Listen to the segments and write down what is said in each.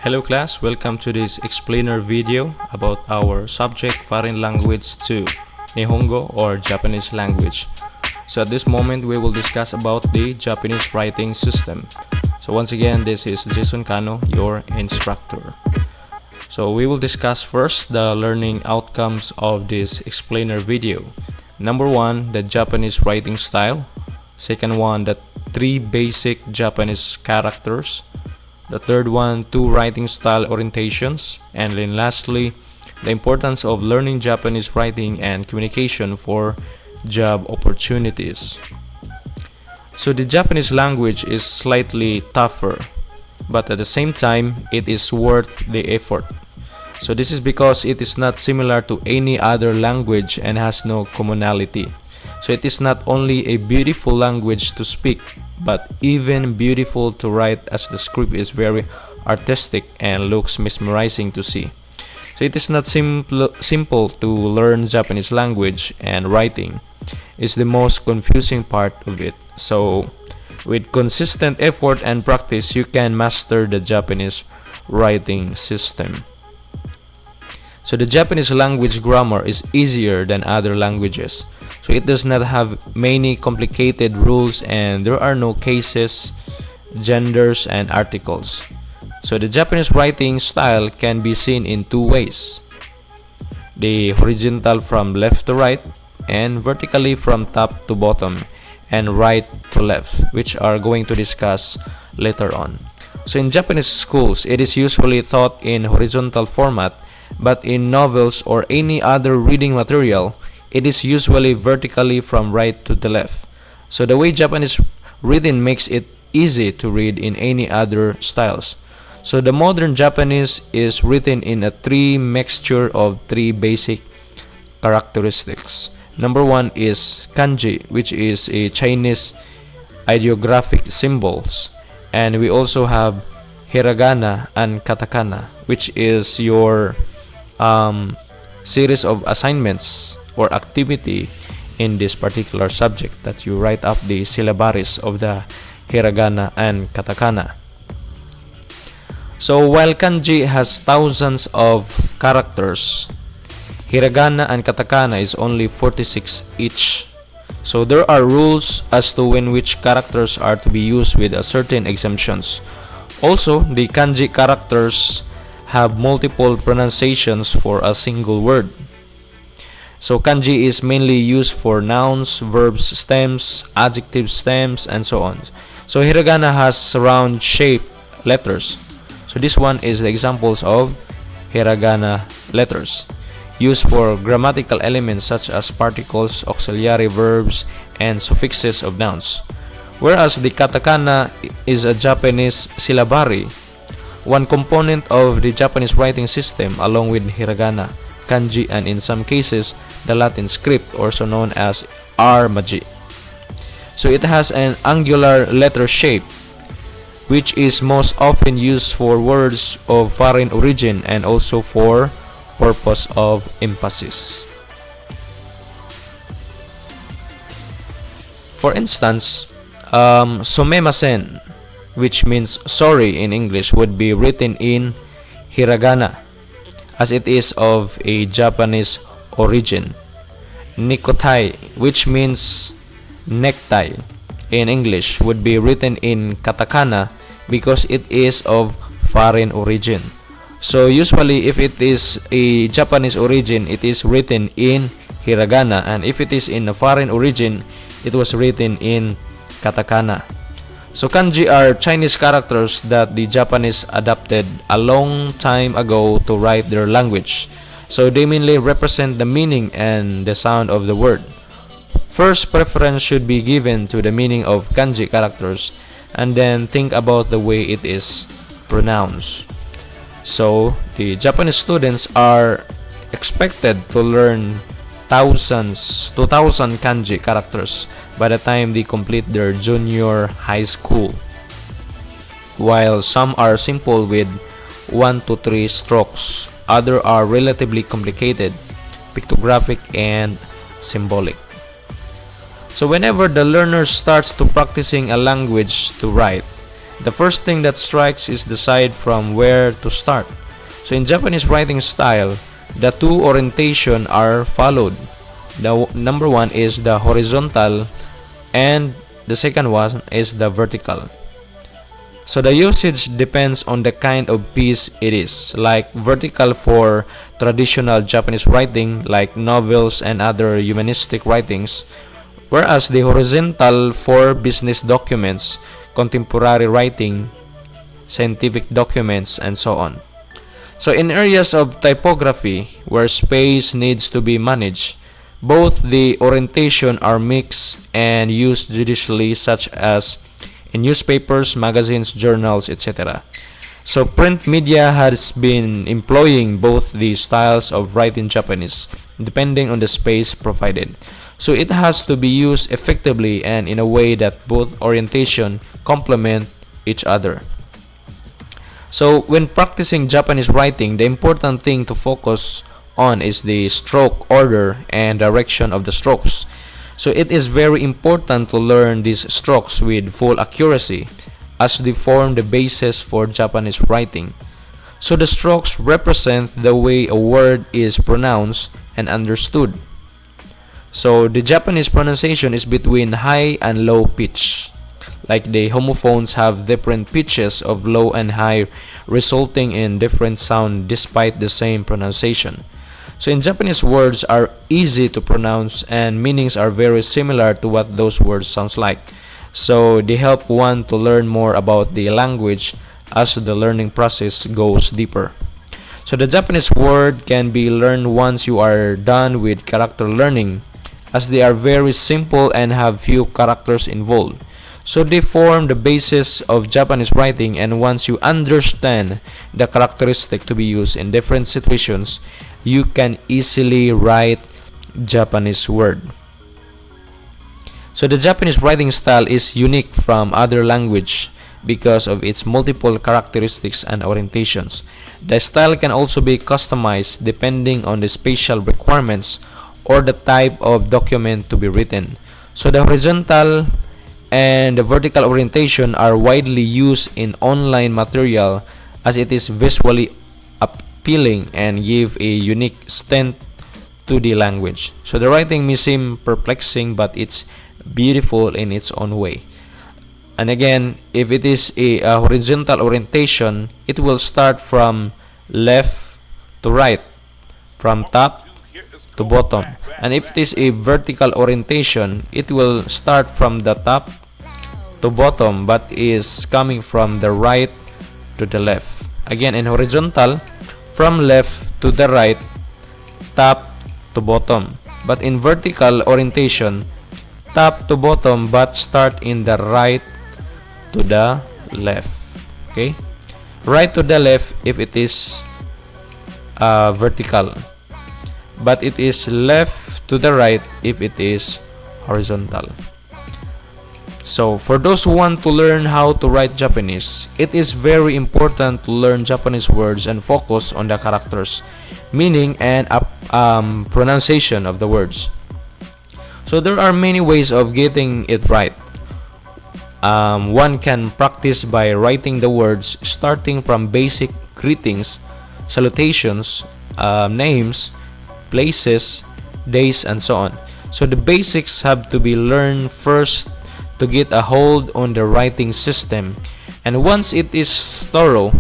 Hello class, welcome to this explainer video about our subject Foreign Language 2, Nihongo or Japanese language. So at this moment we will discuss about the Japanese writing system. So once again, this is Jason Kano, your instructor. So we will discuss first the learning outcomes of this explainer video. Number 1, the Japanese writing style. Second one, the 3 basic Japanese characters. The third one, 2 writing style orientations. And then lastly, the importance of learning Japanese writing and communication for job opportunities. So the Japanese language is slightly tougher, but at the same time, it is worth the effort. So this is because it is not similar to any other language and has no commonality. So it is not only a beautiful language to speak, but even beautiful to write, as the script is very artistic and looks mesmerizing to see. So it is not simple to learn Japanese language, and writing is the most confusing part of it. So with consistent effort and practice, you can master the Japanese writing system. So the Japanese language grammar is easier than other languages. So it does not have many complicated rules, and there are no cases, genders, and articles. So the Japanese writing style can be seen in 2 ways. The horizontal from left to right, and vertically from top to bottom and right to left, which are going to discuss later on. So in Japanese schools, it is usually taught in horizontal format, but in novels or any other reading material, it is usually vertically from right to the left. So the way Japanese written makes it easy to read in any other styles. So the modern Japanese is written in a 3 mixture of 3 basic characteristics. Number 1 is kanji, which is a Chinese ideographic symbols, and we also have hiragana and katakana, which is your series of assignments or activity in this particular subject, that you write up the syllabaries of the hiragana and katakana. So while kanji has thousands of characters, hiragana and katakana is only 46 each. So there are rules as to when which characters are to be used with a certain exemptions. Also, the kanji characters have multiple pronunciations for a single word. So kanji is mainly used for nouns, verbs, stems, adjective stems, and so on. So hiragana has round shaped letters. So this one is the examples of hiragana letters, used for grammatical elements such as particles, auxiliary verbs, and suffixes of nouns. Whereas the katakana is a Japanese syllabary, one component of the Japanese writing system, along with hiragana, kanji, and in some cases the Latin script, also known as armaji. So it has an angular letter shape, which is most often used for words of foreign origin and also for purpose of emphasis. For instance, somemasen, which means sorry in English, would be written in hiragana, as it is of a Japanese origin. Nikotai, which means necktie in English, would be written in katakana because it is of foreign origin. So usually if it is a Japanese origin, it is written in hiragana, and if it is in a foreign origin, it was written in katakana. So kanji are Chinese characters that the Japanese adopted a long time ago to write their language. So they mainly represent the meaning and the sound of the word. First preference should be given to the meaning of kanji characters, and then think about the way it is pronounced. So the Japanese students are expected to learn 2,000 kanji characters by the time they complete their junior high school, while some are simple with 1 to 3 strokes. Others are relatively complicated, pictographic, and symbolic. So whenever the learner starts to practicing a language to write, The first thing that strikes is decide from where to start. So in Japanese writing style, the two orientation are followed. The number one is the horizontal and the second one is the vertical. So the usage depends on the kind of piece it is, like vertical for traditional Japanese writing like novels and other humanistic writings, whereas the horizontal for business documents, contemporary writing, scientific documents, and so on. So in areas of typography where space needs to be managed, both the orientation are mixed and used judiciously, such as in newspapers, magazines, journals, etc. So print media has been employing both the styles of writing Japanese, depending on the space provided. So it has to be used effectively and in a way that both orientation complement each other. So when practicing Japanese writing, the important thing to focus on is the stroke order and direction of the strokes. So it is very important to learn these strokes with full accuracy as they form the basis for Japanese writing. So the strokes represent the way a word is pronounced and understood. So the Japanese pronunciation is between high and low pitch. Like the homophones have different pitches of low and high, resulting in different sound despite the same pronunciation. So in Japanese, words are easy to pronounce and meanings are very similar to what those words sounds like. So they help one to learn more about the language as the learning process goes deeper. So the Japanese word can be learned once you are done with character learning, as they are very simple and have few characters involved. So they form the basis of Japanese writing, and once you understand the characteristic to be used in different situations, you can easily write Japanese word. So the Japanese writing style is unique from other language because of its multiple characteristics and orientations. The style can also be customized depending on the spatial requirements or the type of document to be written. So the horizontal and the vertical orientation are widely used in online material as it is visually appealing and give a unique stint to the language. So the writing may seem perplexing, but it's beautiful in its own way. And again, if it is a horizontal orientation, it will start from left to right, from top to bottom. And if it is a vertical orientation, it will start from the top to bottom, but is coming from the right to the left. Again, in horizontal, from left to the right, top to bottom. But in vertical orientation, top to bottom, but start in the right to the left. Okay, right to the left if it is vertical, but it is left to the right if it is horizontal. So for those who want to learn how to write Japanese, it is very important to learn Japanese words and focus on the characters, meaning, and pronunciation of the words. So there are many ways of getting it right. One can practice by writing the words starting from basic greetings, salutations, names, places, days, and so on. So the basics have to be learned first to get a hold on the writing system, and once it is thorough,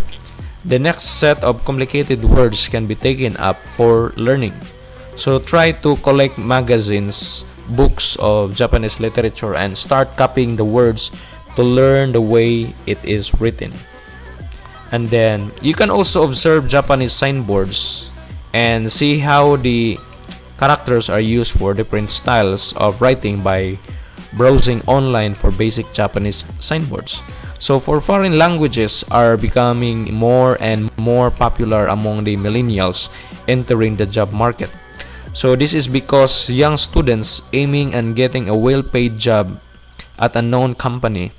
the next set of complicated words can be taken up for learning. So try to collect magazines, books of Japanese literature, and start copying the words to learn the way it is written. And then you can also observe Japanese signboards and see how the characters are used for different styles of writing by browsing online for basic Japanese signboards. So for foreign languages are becoming more and more popular among the millennials entering the job market. So this is because young students aiming and getting a well-paid job at a known company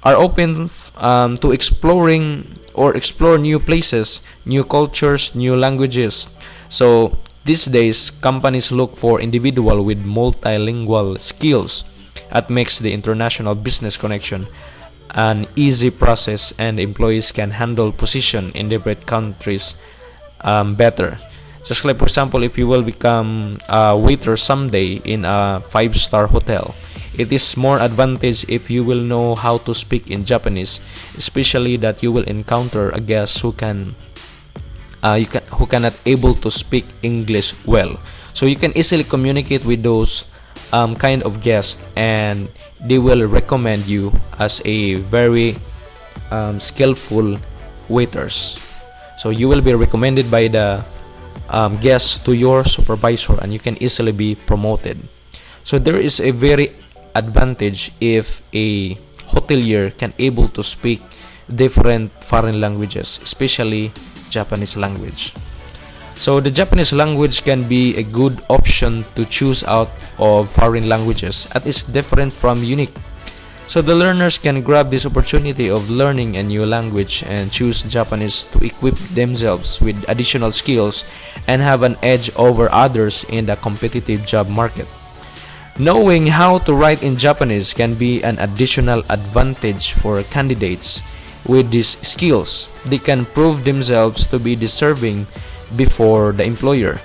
are open to exploring or explore new places, new cultures, new languages. So these days, companies look for individuals with multilingual skills that makes the international business connection an easy process, and employees can handle position in different countries better. Just like, for example, if you will become a waiter someday in a five-star hotel, it is more advantage if you will know how to speak in Japanese, especially that you will encounter a guest who who cannot able to speak English well. So you can easily communicate with those kind of guests, and they will recommend you as a very skillful waiters. So you will be recommended by the guests to your supervisor, and you can easily be promoted. So there is a very advantage if a hotelier can able to speak different foreign languages, especially Japanese language. So the Japanese language can be a good option to choose out of foreign languages, as it's different from unique. So the learners can grab this opportunity of learning a new language and choose Japanese to equip themselves with additional skills and have an edge over others in the competitive job market. Knowing how to write in Japanese can be an additional advantage for candidates. With these skills, they can prove themselves to be deserving before the employer.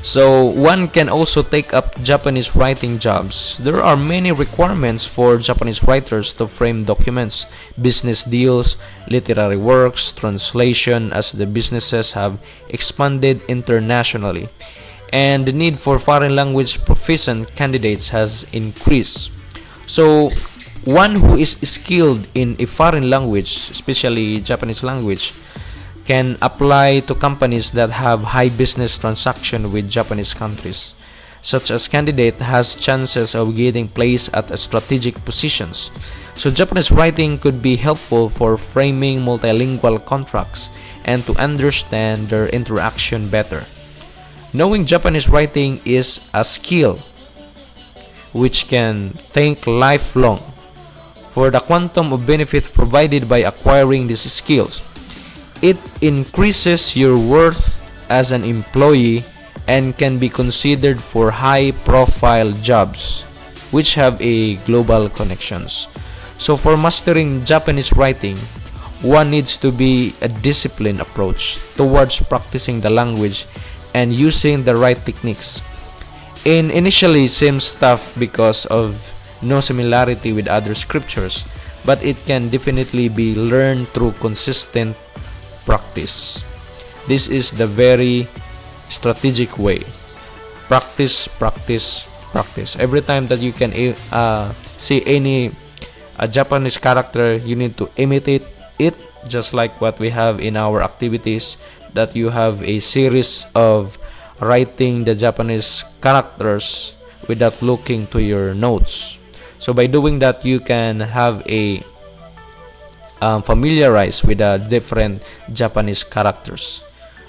So one can also take up Japanese writing jobs. There are many requirements for Japanese writers to frame documents, business deals, literary works, translation, as the businesses have expanded internationally, and the need for foreign language proficient candidates has increased. So one who is skilled in a foreign language, especially Japanese language, can apply to companies that have high business transaction with Japanese countries. Such as candidate has chances of getting placed at strategic positions. So Japanese writing could be helpful for framing multilingual contracts and to understand their interaction better. Knowing Japanese writing is a skill which can think lifelong. For the quantum of benefit provided by acquiring these skills, it increases your worth as an employee and can be considered for high-profile jobs which have a global connections. So for mastering Japanese writing, one needs to be a disciplined approach towards practicing the language and using the right techniques. It initially seems tough because of no similarity with other scriptures, but it can definitely be learned through consistent practice. This is the very strategic way. Practice, practice, practice. Every time that you can see any Japanese character, you need to imitate it, just like what we have in our activities, that you have a series of writing the Japanese characters without looking to your notes. So by doing that, you can have a familiarize with the different Japanese characters.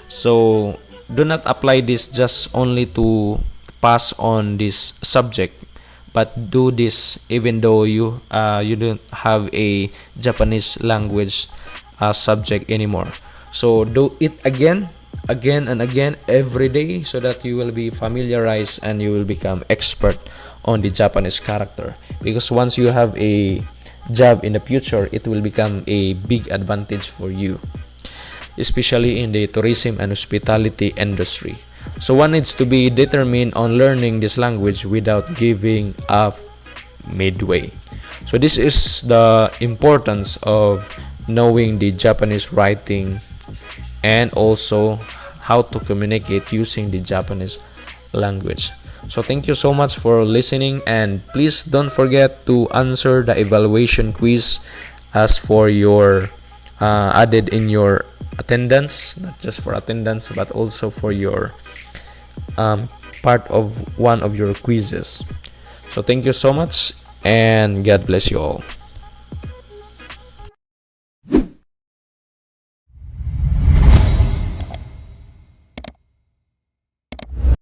So do not apply this just only to pass on this subject, but do this even though you don't have a Japanese language subject anymore. So do it again and again every day, so that you will be familiarized and you will become expert on the Japanese character. Because once you have a job in the future, it will become a big advantage for you, especially in the tourism and hospitality industry. So one needs to be determined on learning this language without giving up midway. So this is the importance of knowing the Japanese writing and also how to communicate using the Japanese language. So thank you so much for listening, and please don't forget to answer the evaluation quiz as for your added in your attendance, not just for attendance but also for your part of one of your quizzes. So thank you so much, and God bless you all.